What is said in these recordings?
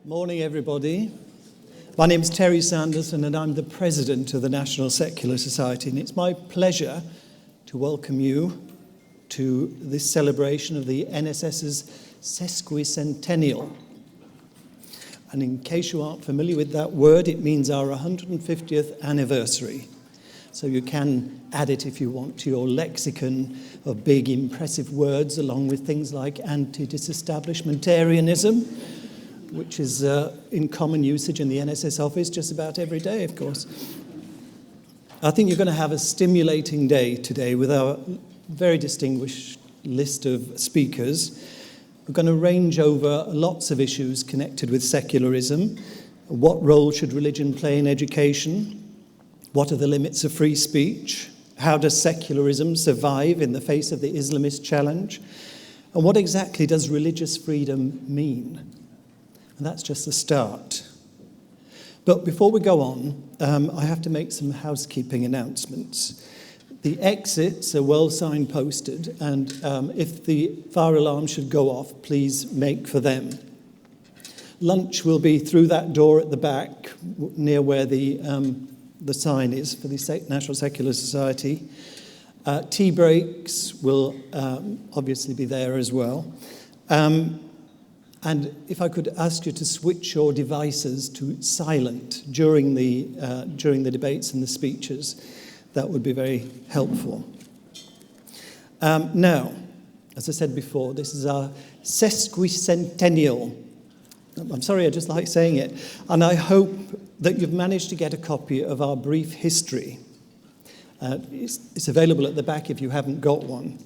Morning, everybody. My name's Terry Sanderson, and I'm the president of the National Secular Society, and it's my pleasure to welcome you to this celebration of the NSS's sesquicentennial. And in case you aren't familiar with that word, it means our 150th anniversary. So you can add it if you want to your lexicon of big, impressive words, along with things like anti-disestablishmentarianism, which is in common usage in the NSS office just about every day, of course. I think you're going to have a stimulating day today with our very distinguished list of speakers. We're going to range over lots of issues connected with secularism. What role should religion play in education? What are the limits of free speech? How does secularism survive in the face of the Islamist challenge? And what exactly does religious freedom mean? And that's just the start. But before we go on, I have to make some housekeeping announcements. The exits are well signposted, and if the fire alarm should go off, please make for them. Lunch will be through that door at the back, near where the sign is for the National Secular Society. Tea breaks will obviously be there as well. And if I could ask you to switch your devices to silent during the debates and the speeches, that would be very helpful. Now, as I said before, this is our sesquicentennial. I'm sorry, I just like saying it. And I hope that you've managed to get a copy of our brief history. It's available at the back if you haven't got one.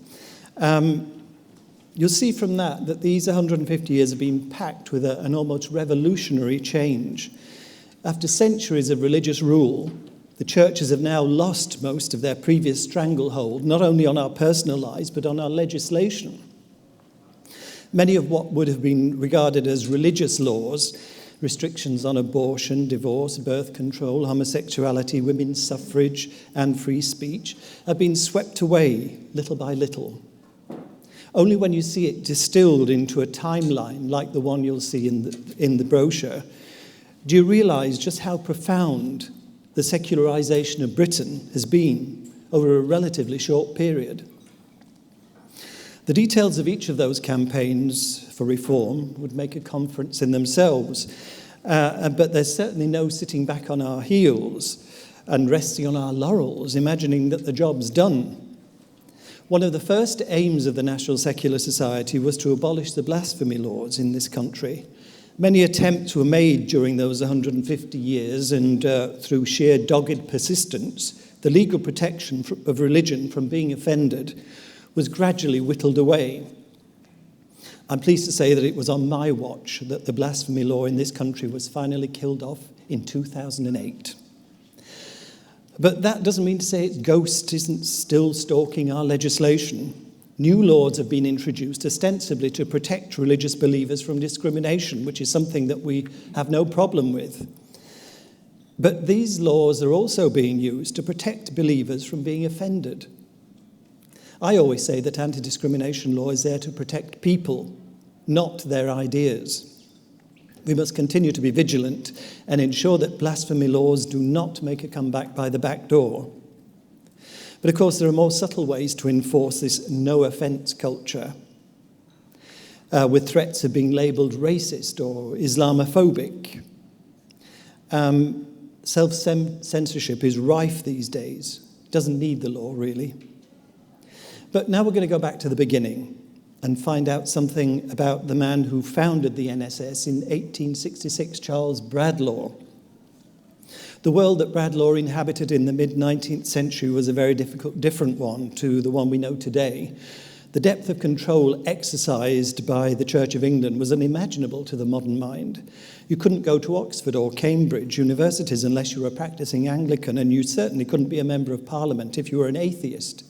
You'll see from that these 150 years have been packed with an almost revolutionary change. After centuries of religious rule, the churches have now lost most of their previous stranglehold, not only on our personal lives, but on our legislation. Many of what would have been regarded as religious laws, restrictions on abortion, divorce, birth control, homosexuality, women's suffrage, and free speech, have been swept away little by little. Only when you see it distilled into a timeline like the one you'll see in the brochure, do you realise just how profound the secularisation of Britain has been over a relatively short period. The details of each of those campaigns for reform would make a conference in themselves, but there's certainly no sitting back on our heels and resting on our laurels, imagining that the job's done. One of the first aims of the National Secular Society was to abolish the blasphemy laws in this country. Many attempts were made during those 150 years, and through sheer dogged persistence, the legal protection of religion from being offended was gradually whittled away. I'm pleased to say that it was on my watch that the blasphemy law in this country was finally killed off in 2008. But that doesn't mean to say its ghost isn't still stalking our legislation. New laws have been introduced ostensibly to protect religious believers from discrimination, which is something that we have no problem with. But these laws are also being used to protect believers from being offended. I always say that anti-discrimination law is there to protect people, not their ideas. We must continue to be vigilant and ensure that blasphemy laws do not make a comeback by the back door. But of course, there are more subtle ways to enforce this no-offence culture, with threats of being labelled racist or Islamophobic. Self-censorship is rife these days. It doesn't need the law, really. But now we're going to go back to the beginning and find out something about the man who founded the NSS in 1866, Charles Bradlaugh. The world that Bradlaugh inhabited in the mid-19th century was a very different one to the one we know today. The depth of control exercised by the Church of England was unimaginable to the modern mind. You couldn't go to Oxford or Cambridge universities unless you were practicing Anglican, and you certainly couldn't be a member of Parliament if you were an atheist.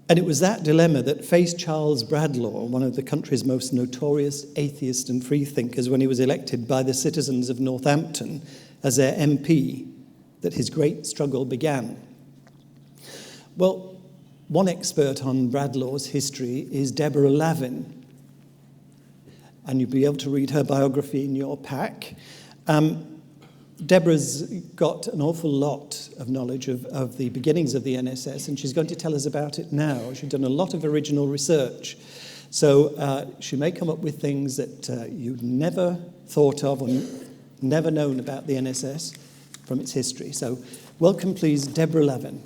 And it was that dilemma that faced Charles Bradlaugh, one of the country's most notorious atheists and freethinkers, when he was elected by the citizens of Northampton as their MP, that his great struggle began. Well, one expert on Bradlaugh's history is Deborah Lavin. and you'll be able to read her biography in your pack. Deborah's got an awful lot of knowledge of the beginnings of the NSS, and she's going to tell us about it now. She's done a lot of original research. So she may come up with things that you'd never thought of or never known about the NSS from its history. So welcome, please, Deborah Levin.